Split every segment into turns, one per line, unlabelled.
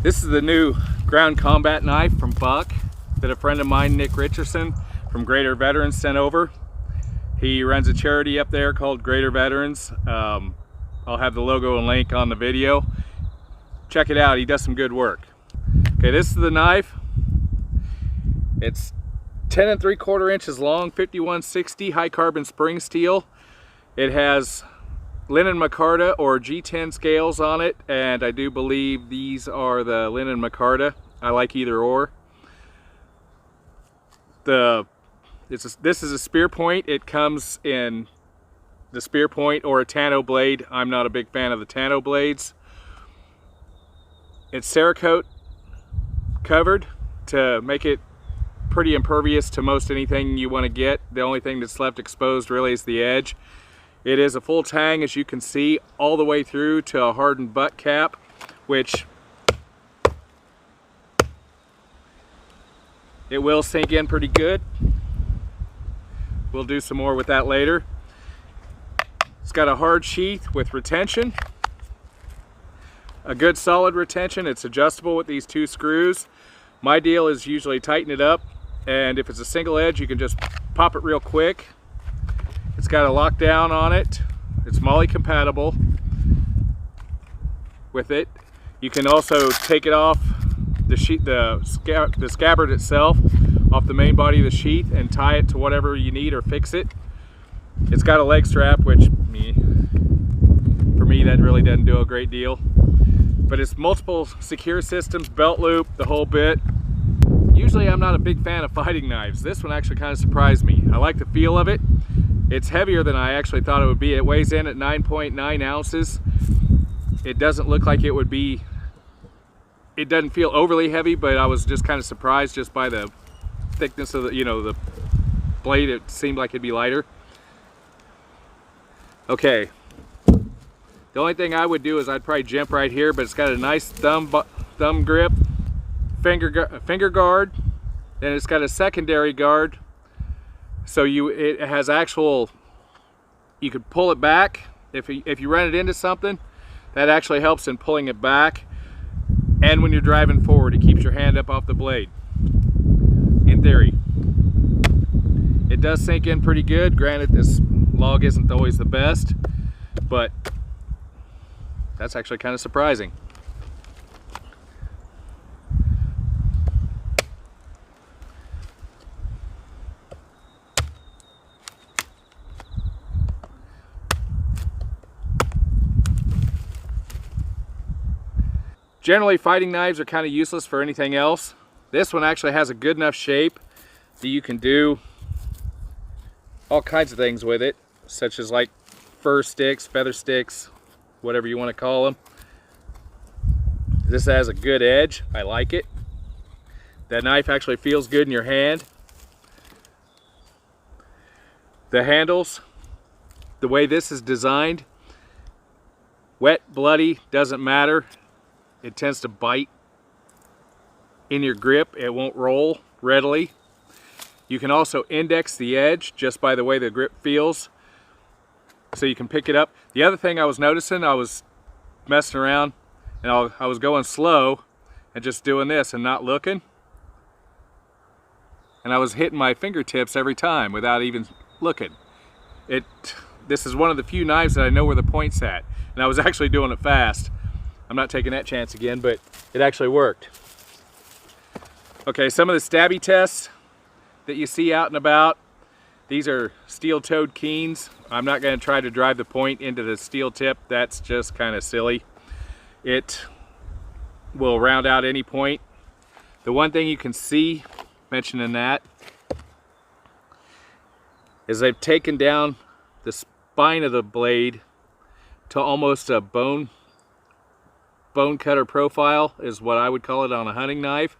This is the new ground combat knife from Buck that a friend of mine, Nick Richardson from Greater Veterans, sent over. He runs a charity up there called Greater Veterans. I'll have the logo and link on the video. Check it out, he does some good work. Okay, this is the knife. It's 10 3/4 inches long, 5160 high carbon spring steel. It has linen micarta or G10 scales on it, and I do believe these are the linen micarta. I like either or. This is a spear point. It comes in the spear point or a Tano blade. I'm not a big fan of the Tano blades. It's Cerakote covered to make it pretty impervious to most anything you want to get. The only thing that's left exposed really is the edge. It is a full tang, as you can see, all the way through to a hardened butt cap, which it will sink in pretty good. We'll do some more with that later. It's got a hard sheath with retention, a good solid retention. It's adjustable with these 2 screws. My deal is usually tighten it up, and if it's a single edge, you can just pop it real quick. It's got a lockdown on it. It's MOLLE compatible with it. You can also take it off the scabbard itself, off the main body of the sheath, and tie it to whatever you need or fix it. It's got a leg strap, which for me that really doesn't do a great deal. But it's multiple secure systems, belt loop, the whole bit. Usually I'm not a big fan of fighting knives. This one actually kind of surprised me. I like the feel of it. It's heavier than I actually thought it would be. It weighs in at 9.9 ounces. It doesn't look like it would be, it doesn't feel overly heavy, but I was just kind of surprised just by the thickness of the blade. It seemed like it'd be lighter. Okay. The only thing I would do is I'd probably jump right here, but it's got a nice thumb grip, finger guard, and it's got a secondary guard. So it has actual, you could pull it back. If you run it into something, that actually helps in pulling it back. And when you're driving forward, it keeps your hand up off the blade, in theory. It does sink in pretty good. Granted, this log isn't always the best, but that's actually kind of surprising. Generally, fighting knives are kind of useless for anything else. This one actually has a good enough shape that you can do all kinds of things with it, such as like fur sticks, feather sticks, whatever you want to call them. This has a good edge. I like it. That knife actually feels good in your hand. The handles, the way this is designed, wet, bloody, doesn't matter. It tends to bite in your grip. It won't roll readily. You can also index the edge just by the way the grip feels, so you can pick it up. The other thing I was noticing, I was messing around and I was going slow and just doing this and not looking, and I was hitting my fingertips every time without even looking. This is one of the few knives that I know where the point's at, and I was actually doing it fast. I'm not taking that chance again, but it actually worked. Okay, some of the stabby tests that you see out and about, these are steel-toed keens. I'm not going to try to drive the point into the steel tip. That's just kind of silly. It will round out any point. The one thing you can see, mentioning that, is they've taken down the spine of the blade to almost a bone cutter profile, is what I would call it on a hunting knife.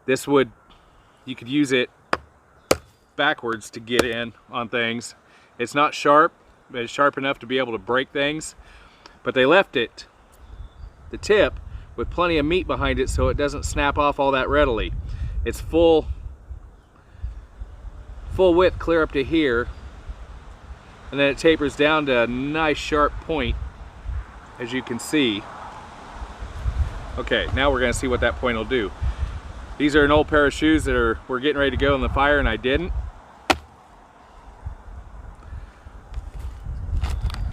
You could use it backwards to get in on things. It's not sharp, but it's sharp enough to be able to break things. But they left the tip, with plenty of meat behind it so it doesn't snap off all that readily. It's full width clear up to here, and then it tapers down to a nice sharp point, as you can see. Okay, now we're gonna see what that point will do. These are an old pair of shoes that were getting ready to go in the fire, and I didn't.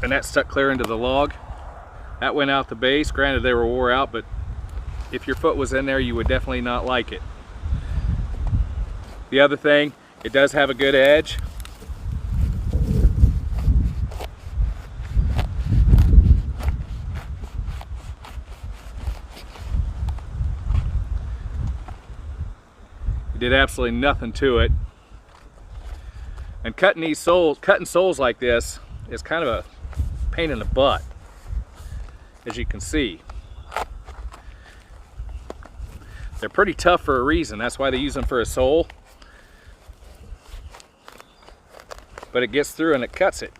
And that stuck clear into the log. That went out the base. Granted, they were wore out, but if your foot was in there, you would definitely not like it. The other thing, it does have a good edge. It did absolutely nothing to it. And cutting soles like this is kind of a pain in the butt, as you can see. They're pretty tough for a reason. That's why they use them for a sole. But it gets through and it cuts it.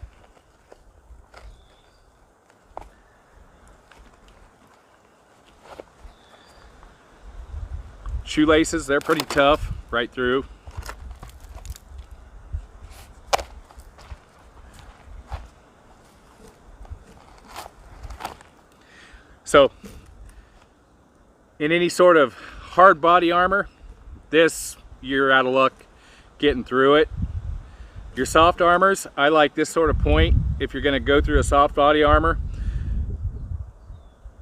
Shoelaces, they're pretty tough right through. So, in any sort of hard body armor, this, you're out of luck getting through it. Your soft armors, I like this sort of point. If you're going to go through a soft body armor,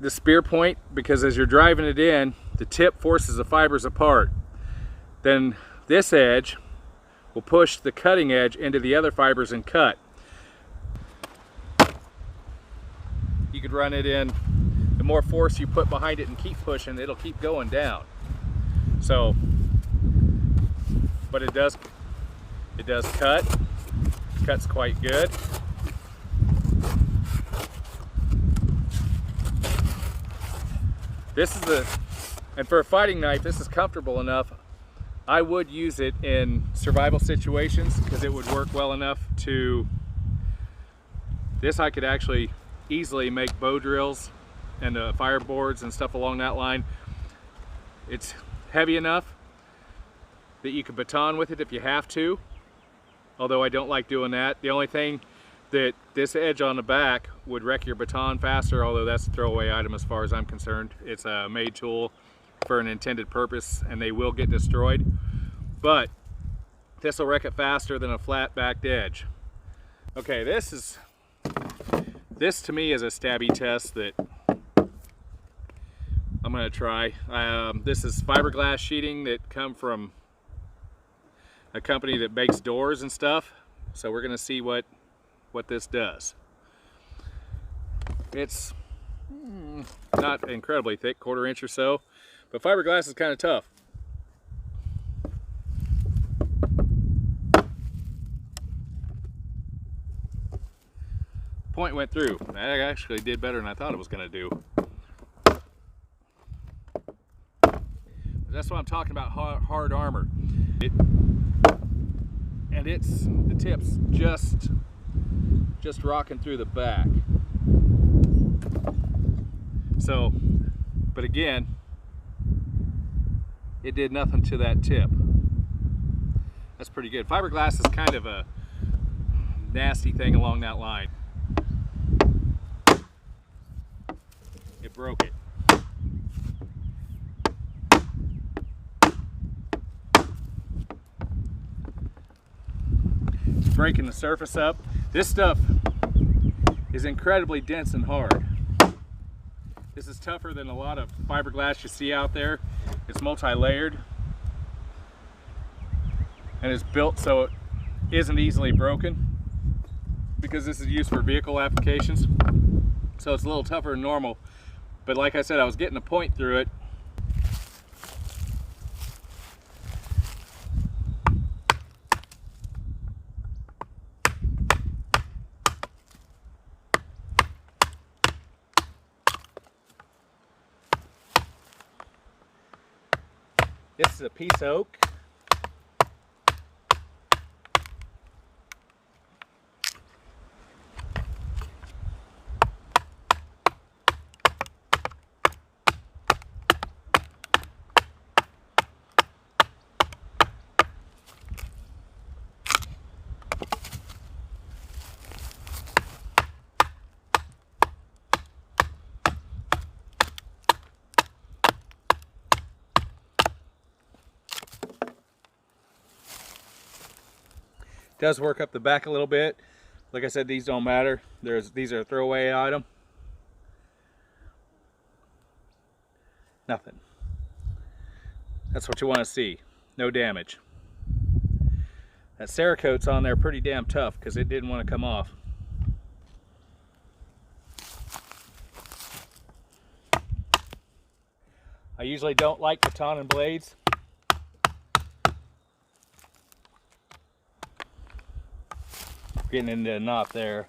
the spear point, because as you're driving it in, the tip forces the fibers apart. Then this edge will push the cutting edge into the other fibers and cut. You could run it in. The more force you put behind it and keep pushing, it'll keep going down. So, but it does cut. Cuts quite good. This is and for a fighting knife, this is comfortable enough. I would use it in survival situations because it would work well enough to, this I could actually easily make bow drills and fireboards and stuff along that line. It's heavy enough that you could baton with it if you have to, although I don't like doing that. The only thing that this edge on the back would wreck your baton faster, although that's a throwaway item as far as I'm concerned. It's a made tool for an intended purpose and they will get destroyed, but this will wreck it faster than a flat backed edge. Okay, this to me is a stabby test that I'm going to try. This is fiberglass sheeting that come from a company that makes doors and stuff. So we're going to see what this does. It's not incredibly thick, 1/4 inch or so, but fiberglass is kind of tough. Point went through. That actually did better than I thought it was going to do. That's what I'm talking about, hard armor. The tip's just rocking through the back. So, but again, it did nothing to that tip. That's pretty good. Fiberglass is kind of a nasty thing along that line. It broke it. Breaking the surface up. This stuff is incredibly dense and hard. This is tougher than a lot of fiberglass you see out there. It's multi-layered and it's built so it isn't easily broken because this is used for vehicle applications. So it's a little tougher than normal. But like I said, I was getting a point through it. This is a piece of oak. Does work up the back a little bit. Like I said, these don't matter. These are a throwaway item. Nothing. That's what you want to see. No damage. That Cerakote's on there pretty damn tough because it didn't want to come off. I usually don't like baton and blades. Getting into a knot there.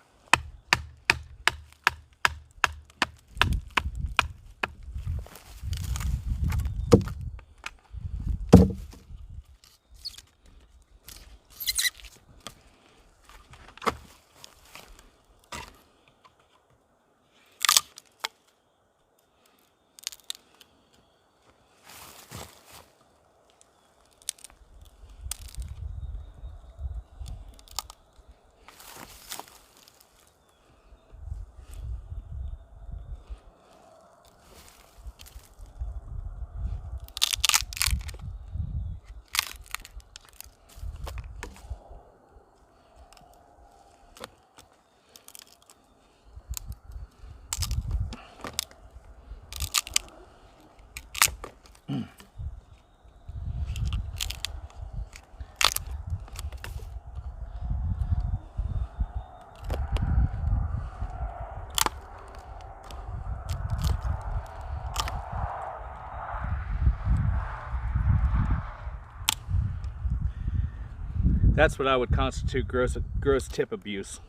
That's what I would constitute gross tip abuse.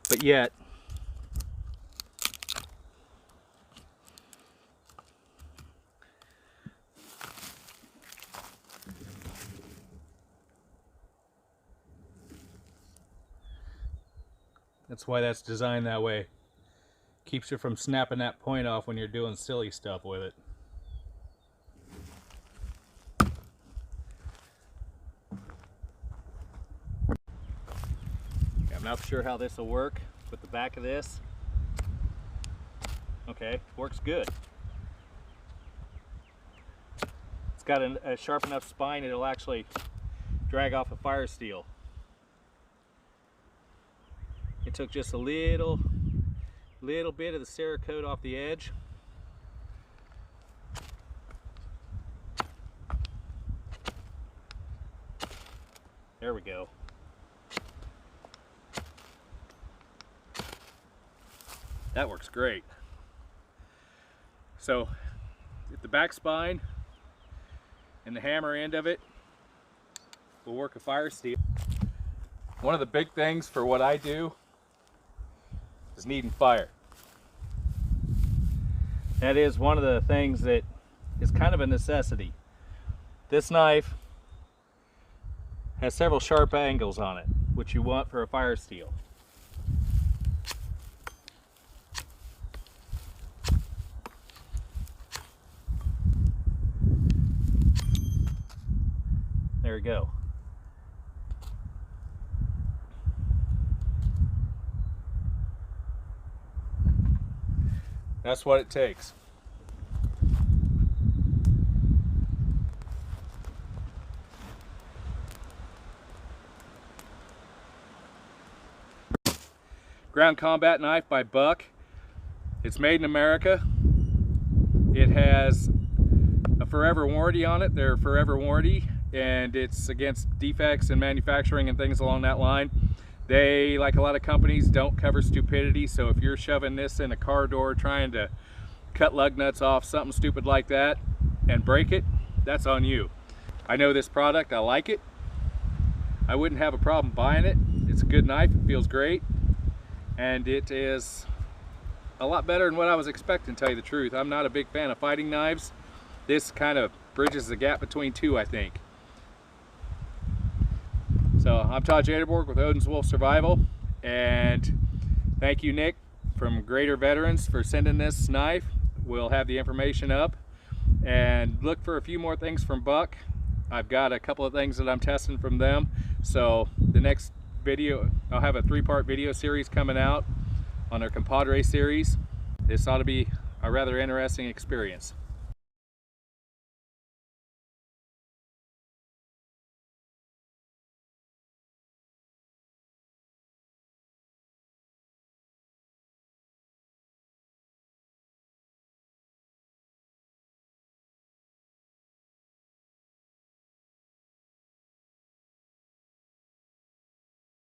But yet, that's why that's designed that way. Keeps you from snapping that point off when you're doing silly stuff with it. I'm not sure how this will work with the back of this. Okay, works good. It's got a sharp enough spine it'll actually drag off a fire steel. It took just a little bit of the Cerakote off the edge. There we go. That works great. So if the back spine and the hammer end of it will work a fire steel. One of the big things for what I do is needing fire. That is one of the things that is kind of a necessity. This knife has several sharp angles on it, which you want for a fire steel. There we go. That's what it takes. Ground combat knife by Buck. It's made in America. It has a forever warranty on it, their forever warranty, and it's against defects in manufacturing and things along that line. They, like a lot of companies, don't cover stupidity, so if you're shoving this in a car door trying to cut lug nuts off, something stupid like that, and break it, that's on you. I know this product, I like it. I wouldn't have a problem buying it. It's a good knife, it feels great, and it is a lot better than what I was expecting, to tell you the truth. I'm not a big fan of fighting knives. This kind of bridges the gap between two, I think. So I'm Todd Jaderborg with Odin's Wolf Survival, and thank you, Nick from Greater Veterans, for sending this knife. We'll have the information up, and look for a few more things from Buck. I've got a couple of things that I'm testing from them, so the next video, I'll have a 3-part video series coming out on their Compadre series. This ought to be a rather interesting experience.